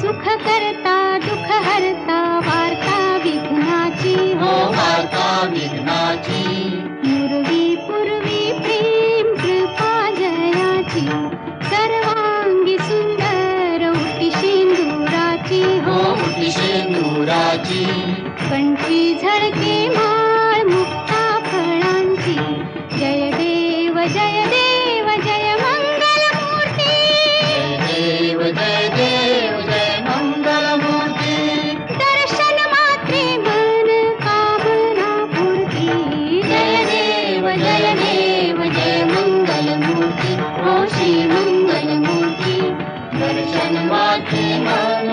सुख करता दुख हरता वार्ता विघ्नाची हो वार्ता विघ्नाची पूर्वी पूर्वी प्रेम कृपा जयाची सर्वांगी सुंदर उटी शेंदुराची हो उटी शेंदुराची कंठी झळके माळ मुक्ता फळांची जय देव जय देव जय मंगल मूर्ती जय देव जय मंगल मूर्ती दर्शन मात्रे मन कामना पूर्ती जय देव जय मंगल मूर्ती हो श्री मंगल मूर्ती दर्शन मात्रे मन